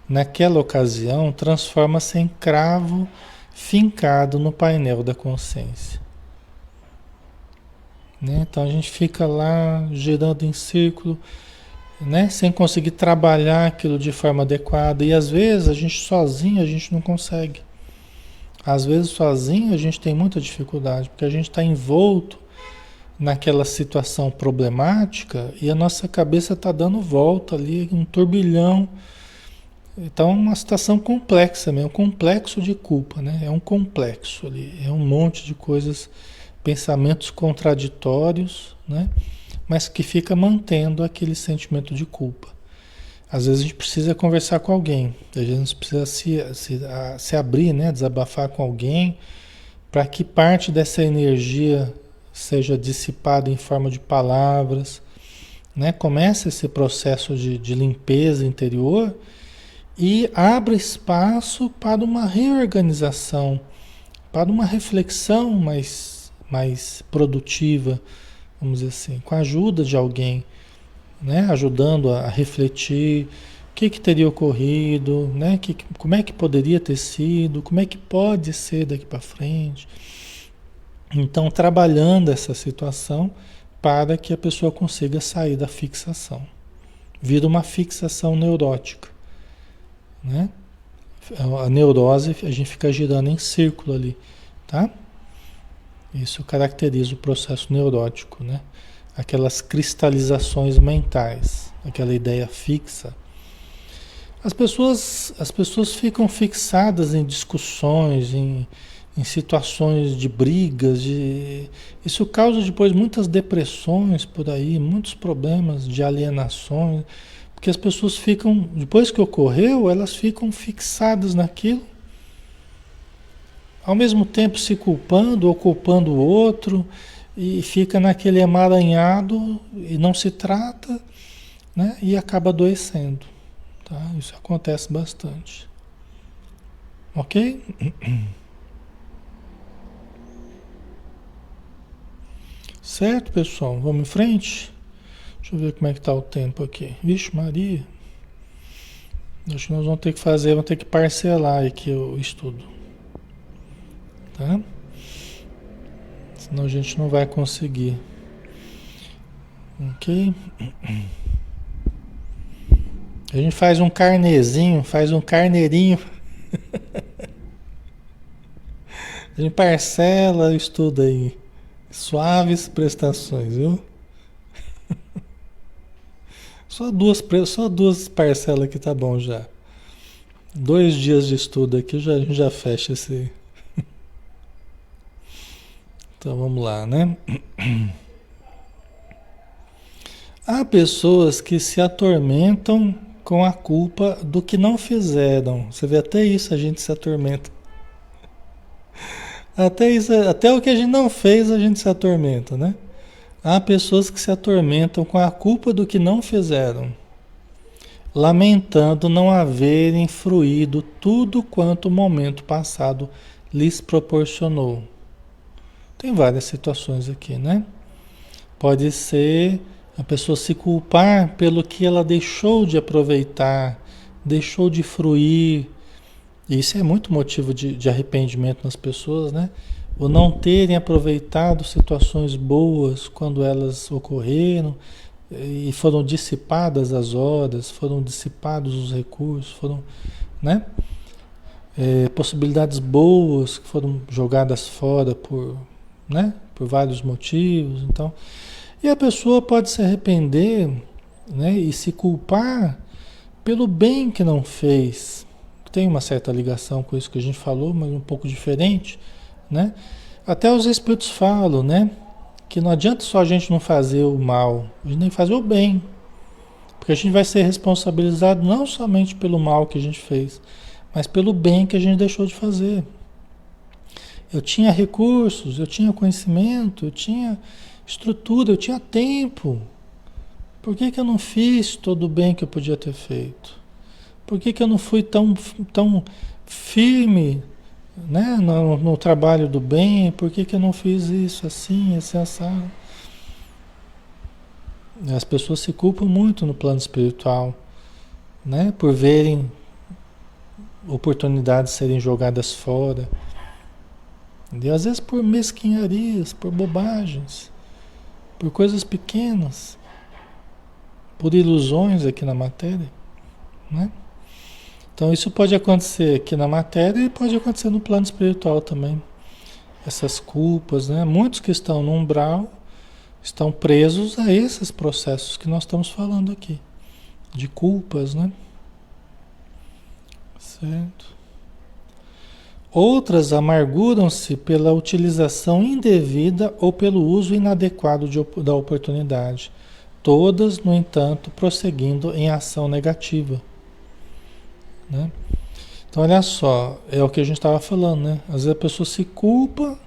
S1: naquela ocasião transforma-se em cravo fincado no painel da consciência. Né? Então a gente fica lá girando em círculo, né? Sem conseguir trabalhar aquilo de forma adequada. E às vezes a gente sozinho a gente não consegue. Às vezes sozinho a gente tem muita dificuldade, porque a gente está envolto naquela situação problemática e a nossa cabeça está dando volta ali, um turbilhão. Então é uma situação complexa mesmo, um complexo de culpa, né? É um complexo ali, é um monte de coisas, pensamentos contraditórios, né? Mas que fica mantendo aquele sentimento de culpa. Às vezes a gente precisa conversar com alguém, às vezes a gente precisa se abrir, né? Desabafar com alguém, para que parte dessa energia seja dissipada em forma de palavras, né? Começa esse processo de limpeza interior e abre espaço para uma reorganização, para uma reflexão mais produtiva, vamos dizer assim, com a ajuda de alguém, né? Ajudando a refletir o que teria ocorrido, né? Como é que poderia ter sido, como é que pode ser daqui para frente. Então, trabalhando essa situação para que a pessoa consiga sair da fixação. Vira uma fixação neurótica, né? A neurose, a gente fica girando em círculo ali, tá? Isso caracteriza o processo neurótico, né? Aquelas cristalizações mentais, aquela ideia fixa. As pessoas ficam fixadas em discussões, em situações de brigas, isso causa depois muitas depressões por aí, muitos problemas de alienações, porque as pessoas ficam, depois que ocorreu, elas ficam fixadas naquilo, ao mesmo tempo se culpando ou culpando o outro, e fica naquele emaranhado e não se trata, né? E acaba adoecendo. Tá? Isso acontece bastante. Ok? Certo, pessoal? Vamos em frente? Deixa eu ver como é que tá o tempo aqui. Vixe, Maria. Acho que nós vamos ter que parcelar aqui o estudo. Tá? Senão a gente não vai conseguir. Ok? A gente faz um carnezinho, faz um carneirinho. A gente parcela o estudo aí. Suaves prestações, viu? Só duas parcelas que tá bom já. 2 dias de estudo aqui a gente já fecha esse. Então vamos lá, né? Há pessoas que se atormentam com a culpa do que não fizeram. Você vê, até isso a gente se atormenta. Até isso, até o que a gente não fez a gente se atormenta, né? Há pessoas que se atormentam com a culpa do que não fizeram, lamentando não haverem fruído tudo quanto o momento passado lhes proporcionou. Tem várias situações aqui, né? Pode ser a pessoa se culpar pelo que ela deixou de aproveitar, deixou de fruir. Isso é muito motivo de arrependimento nas pessoas, né? Ou não terem aproveitado situações boas quando elas ocorreram e foram dissipadas as horas, foram dissipados os recursos, foram, né? Possibilidades boas que foram jogadas fora por, né? Por vários motivos, então. E a pessoa pode se arrepender, né? E se culpar pelo bem que não fez. Tem uma certa ligação com isso que a gente falou, mas um pouco diferente, né? Até os espíritos falam, né? Que não adianta só a gente não fazer o mal, a gente tem que fazer o bem. Porque a gente vai ser responsabilizado não somente pelo mal que a gente fez, mas pelo bem que a gente deixou de fazer. Eu tinha recursos, eu tinha conhecimento, eu tinha estrutura, eu tinha tempo. Por que eu não fiz todo o bem que eu podia ter feito? Por que eu não fui tão firme, né, no trabalho do bem? Por que eu não fiz isso assim, esse assado? As pessoas se culpam muito no plano espiritual, né, por verem oportunidades serem jogadas fora. E às vezes por mesquinharias, por bobagens, por coisas pequenas, por ilusões aqui na matéria, né? Então isso pode acontecer aqui na matéria e pode acontecer no plano espiritual também. Essas culpas, né? Muitos que estão no umbral estão presos a esses processos que nós estamos falando aqui, de culpas, né? Certo? Outras amarguram-se pela utilização indevida ou pelo uso inadequado da oportunidade. Todas, no entanto, prosseguindo em ação negativa. Né? Então, olha só, é o que a gente estava falando, né? Às vezes a pessoa se culpa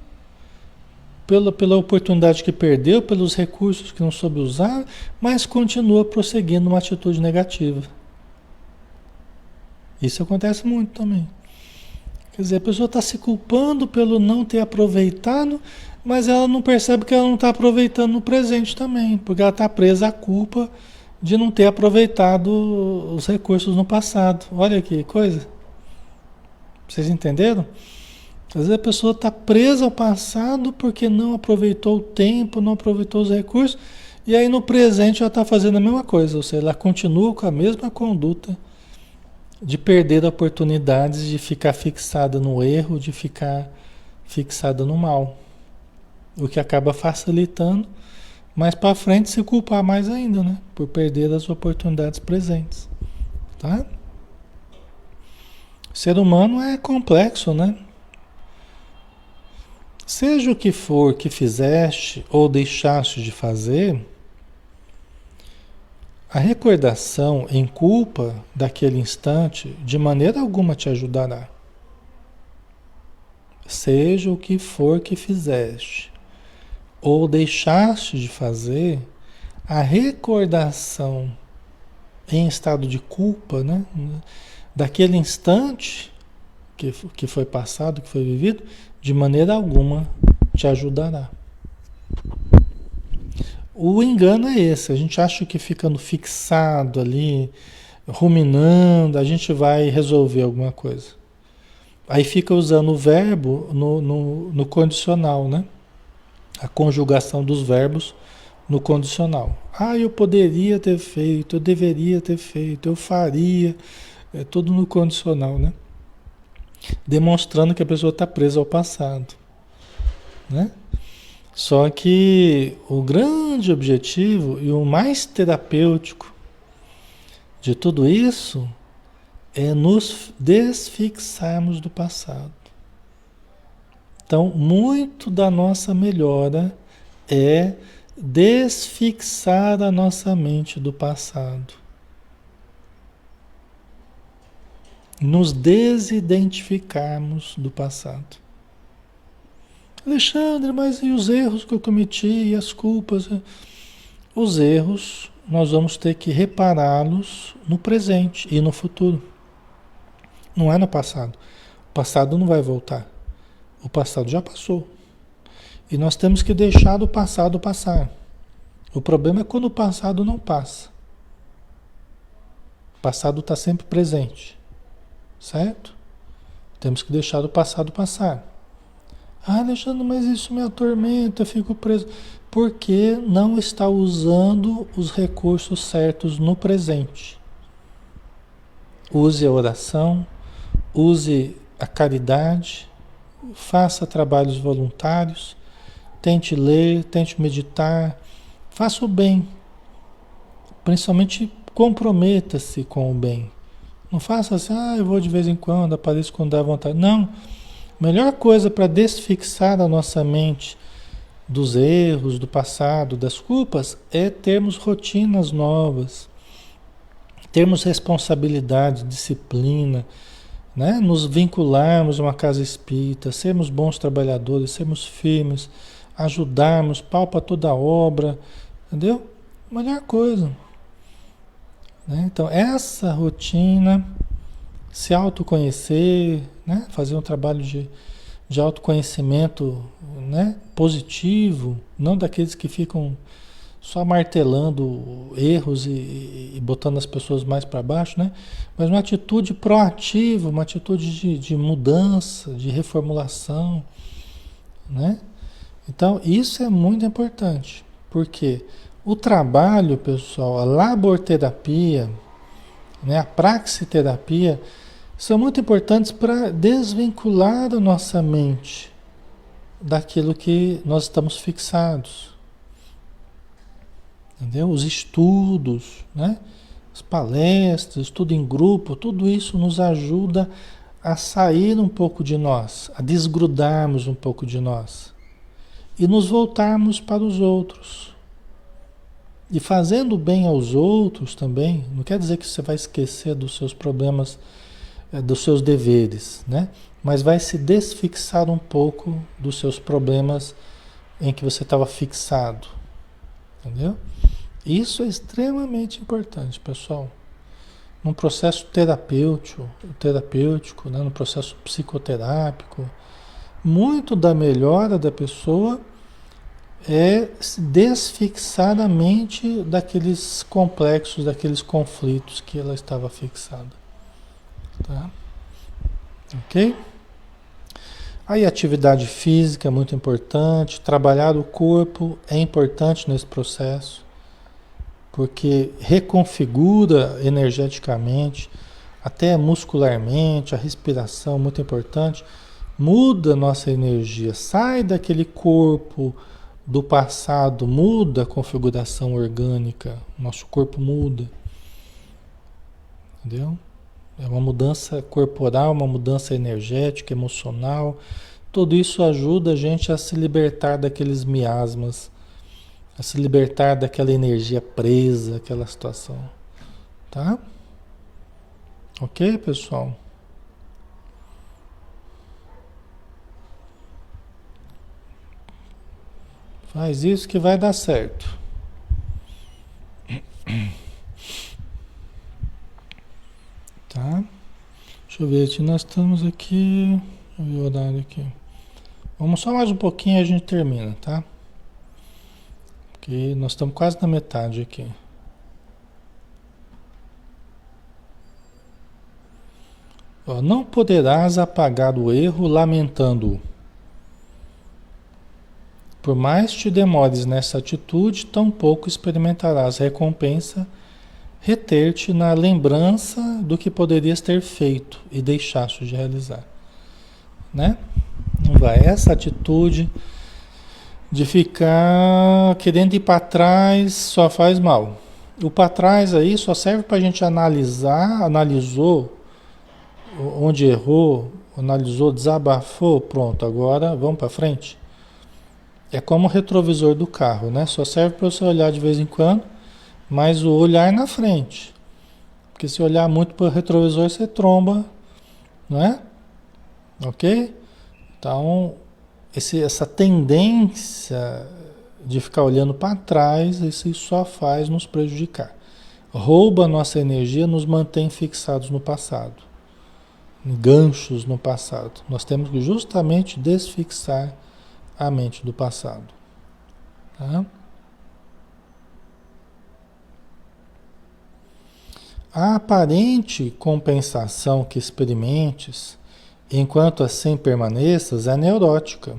S1: pela oportunidade que perdeu, pelos recursos que não soube usar, mas continua prosseguindo uma atitude negativa. Isso acontece muito também. Quer dizer, a pessoa está se culpando pelo não ter aproveitado, mas ela não percebe que ela não está aproveitando no presente também, porque ela está presa à culpa de não ter aproveitado os recursos no passado. Olha que coisa. Vocês entenderam? Às vezes a pessoa está presa ao passado porque não aproveitou o tempo, não aproveitou os recursos, e aí no presente ela está fazendo a mesma coisa, ou seja, ela continua com a mesma conduta de perder oportunidades de ficar fixada no erro, de ficar fixada no mal. O que acaba facilitando mais para frente se culpar mais ainda, né? Por perder as oportunidades presentes, tá? O ser humano é complexo, né? Seja o que for que fizeste ou deixaste de fazer, a recordação em culpa daquele instante de maneira alguma te ajudará. Seja o que for que fizeste ou deixaste de fazer, a recordação em estado de culpa, né, daquele instante que foi passado, que foi vivido, de maneira alguma te ajudará. O engano é esse, a gente acha que ficando fixado ali, ruminando, a gente vai resolver alguma coisa. Aí fica usando o verbo no condicional, né? A conjugação dos verbos no condicional. Ah, eu poderia ter feito, eu deveria ter feito, eu faria, é tudo no condicional, né? Demonstrando que a pessoa está presa ao passado, né? Só que o grande objetivo e o mais terapêutico de tudo isso é nos desfixarmos do passado. Então, muito da nossa melhora é desfixar a nossa mente do passado. Nos desidentificarmos do passado. Alexandre, mas e os erros que eu cometi e as culpas? Os erros nós vamos ter que repará-los no presente e no futuro. Não é no passado. O passado não vai voltar. O passado já passou. E nós temos que deixar o passado passar. O problema é quando o passado não passa. O passado está sempre presente. Certo? Temos que deixar o passado passar. Ah, Alexandre, mas isso me atormenta, eu fico preso. Porque não está usando os recursos certos no presente. Use a oração, use a caridade, faça trabalhos voluntários, tente ler, tente meditar, faça o bem. Principalmente comprometa-se com o bem. Não faça assim, eu vou de vez em quando, apareço quando dá vontade. Não. Melhor coisa para desfixar a nossa mente dos erros, do passado, das culpas, é termos rotinas novas, termos responsabilidade, disciplina, né? Nos vincularmos a uma casa espírita, sermos bons trabalhadores, sermos firmes, ajudarmos, pau para toda obra, entendeu? Melhor coisa. Né? Então, essa rotina, se autoconhecer, né? Fazer um trabalho de autoconhecimento, né? Positivo, não daqueles que ficam só martelando erros e botando as pessoas mais para baixo, né? Mas uma atitude proativa, uma atitude de mudança, de reformulação, né? Então, isso é muito importante, porque o trabalho, pessoal, a laborterapia, né, a praxiterapia, são muito importantes para desvincular a nossa mente daquilo que nós estamos fixados. Entendeu? Os estudos, né? As palestras, estudo em grupo, tudo isso nos ajuda a sair um pouco de nós, a desgrudarmos um pouco de nós e nos voltarmos para os outros. E fazendo bem aos outros também, não quer dizer que você vai esquecer dos seus problemas, dos seus deveres, né? Mas vai se desfixar um pouco dos seus problemas em que você estava fixado. Entendeu? Isso é extremamente importante, pessoal. Num processo terapêutico, né? No processo psicoterápico, muito da melhora da pessoa é se desfixar a mente daqueles complexos, daqueles conflitos que ela estava fixada. Tá? Ok? Aí atividade física é muito importante, trabalhar o corpo é importante nesse processo, porque reconfigura energeticamente, até muscularmente, a respiração, muito importante, muda a nossa energia, sai daquele corpo do passado, muda a configuração orgânica, nosso corpo muda, entendeu? É uma mudança corporal, uma mudança energética, emocional, tudo isso ajuda a gente a se libertar daqueles miasmas, a se libertar daquela energia presa, aquela situação, tá? Ok, pessoal? Faz isso que vai dar certo. Tá? Deixa eu ver, se nós estamos aqui. Deixa eu ver o horário aqui. Vamos só mais um pouquinho e a gente termina, tá? Porque nós estamos quase na metade aqui. Ó, não poderás apagar o erro lamentando-o. Por mais te demores nessa atitude, tampouco experimentarás recompensa reter-te na lembrança do que poderias ter feito e deixaste de realizar, né? Não vai. Essa atitude de ficar querendo ir para trás só faz mal. O para trás aí só serve para a gente analisar, analisou onde errou, analisou, desabafou, pronto, agora vamos para frente. É como o retrovisor do carro, né? Só serve para você olhar de vez em quando, mas o olhar na frente. Porque se olhar muito para o retrovisor, você tromba, não é? Ok? Então, essa tendência de ficar olhando para trás, isso só faz nos prejudicar. Rouba a nossa energia, nos mantém fixados no passado. Ganchos no passado. Nós temos que justamente desfixar a mente do passado. Tá? A aparente compensação que experimentes, enquanto assim permaneças, é neurótica,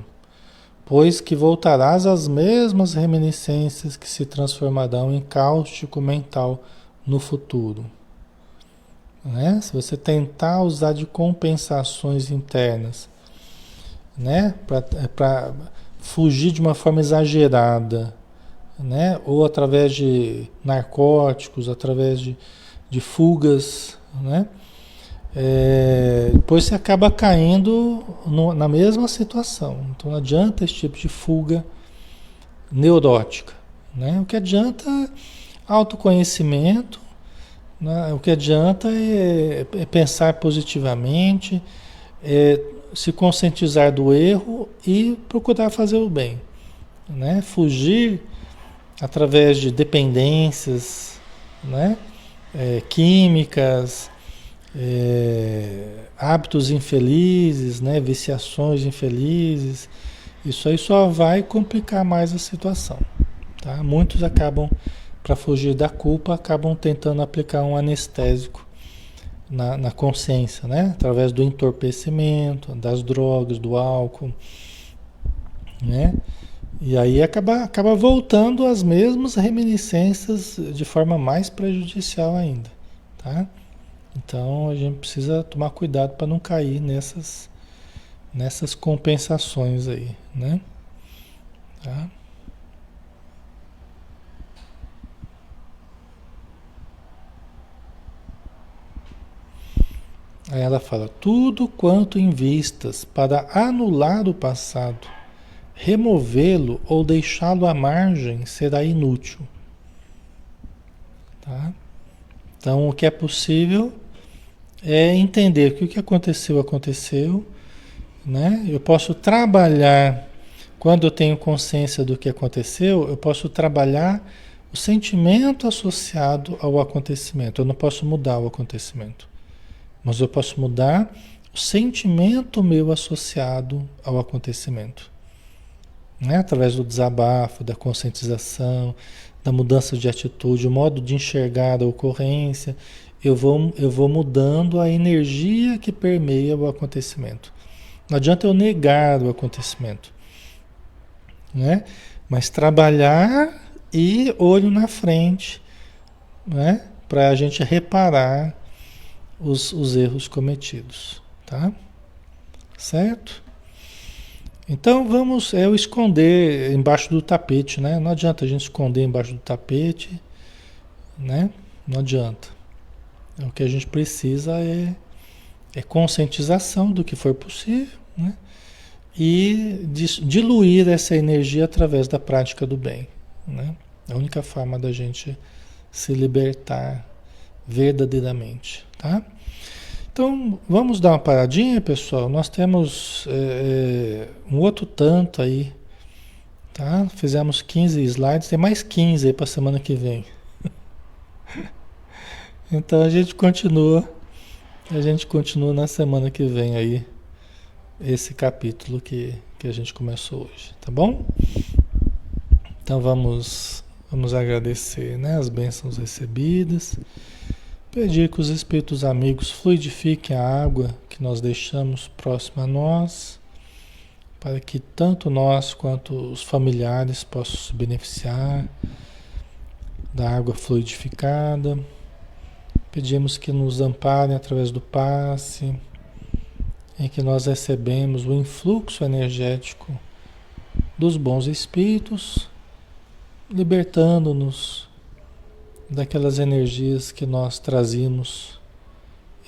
S1: pois que voltarás às mesmas reminiscências que se transformarão em cáustico mental no futuro. Né? Se você tentar usar de compensações internas, né? Para fugir de uma forma exagerada, né? Ou através de narcóticos, através de fugas, né? Depois você acaba caindo na mesma situação. Então não adianta esse tipo de fuga neurótica, né? O que adianta é autoconhecimento, né? O que adianta é pensar positivamente, se conscientizar do erro e procurar fazer o bem, né? Fugir através de dependências, né? Químicas, hábitos infelizes, né? Viciações infelizes, isso aí só vai complicar mais a situação, tá? Muitos acabam, para fugir da culpa, acabam tentando aplicar um anestésico na consciência, né? Através do entorpecimento, das drogas, do álcool, né? E aí acaba voltando às mesmas reminiscências de forma mais prejudicial ainda, tá? Então a gente precisa tomar cuidado para não cair nessas compensações aí, né? Tá? Aí ela fala: tudo quanto invistas para anular o passado, removê-lo ou deixá-lo à margem será inútil. Tá? Então, o que é possível é entender que o que aconteceu, aconteceu, né? Eu posso trabalhar, quando eu tenho consciência do que aconteceu, eu posso trabalhar o sentimento associado ao acontecimento. Eu não posso mudar o acontecimento, mas eu posso mudar o sentimento meu associado ao acontecimento. né? Através do desabafo, da conscientização, da mudança de atitude, o modo de enxergar a ocorrência, eu vou mudando a energia que permeia o acontecimento. Não adianta eu negar o acontecimento, né? Mas trabalhar e olho na frente, né? Para a gente reparar os erros cometidos, tá? Certo? Então vamos esconder embaixo do tapete, né? Não adianta a gente esconder embaixo do tapete, né? Não adianta. O que a gente precisa é conscientização do que for possível, né? E diluir essa energia através da prática do bem, né? A única forma da gente se libertar verdadeiramente, tá? Então, vamos dar uma paradinha, pessoal. Nós temos um outro tanto aí, tá? Fizemos 15 slides, tem mais 15 aí para semana que vem. Então a gente continua na semana que vem aí esse capítulo que a gente começou hoje, tá bom? Então vamos agradecer, né, as bênçãos recebidas. Pedir que os espíritos amigos fluidifiquem a água que nós deixamos próxima a nós, para que tanto nós quanto os familiares possam se beneficiar da água fluidificada. Pedimos que nos amparem através do passe, em que nós recebemos o influxo energético dos bons espíritos, libertando-nos daquelas energias que nós trazíamos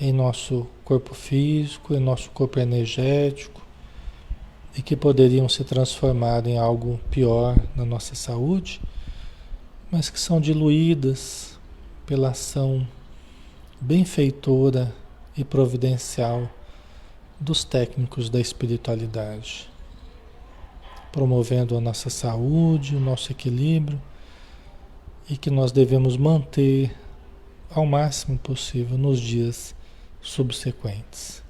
S1: em nosso corpo físico, em nosso corpo energético, e que poderiam se transformar em algo pior na nossa saúde, mas que são diluídas pela ação benfeitora e providencial dos técnicos da espiritualidade, promovendo a nossa saúde, o nosso equilíbrio, e que nós devemos manter ao máximo possível nos dias subsequentes.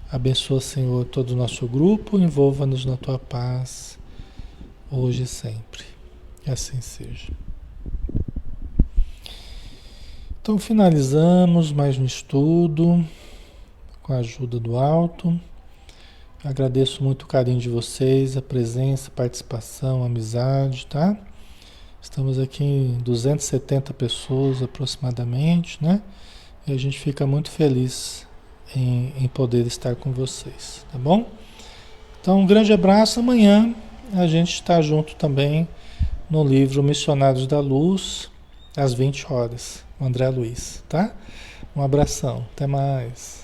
S1: Abençoa, Senhor, todo o nosso grupo, envolva-nos na tua paz, hoje e sempre. Que assim seja. Então finalizamos mais um estudo com a ajuda do alto. Agradeço muito o carinho de vocês, a presença, a participação, a amizade, tá? Estamos aqui em 270 pessoas aproximadamente, né? E a gente fica muito feliz em poder estar com vocês, tá bom? Então um grande abraço. Amanhã a gente está junto também no livro Missionários da Luz, às 20 horas. André Luiz, tá? Um abração, até mais.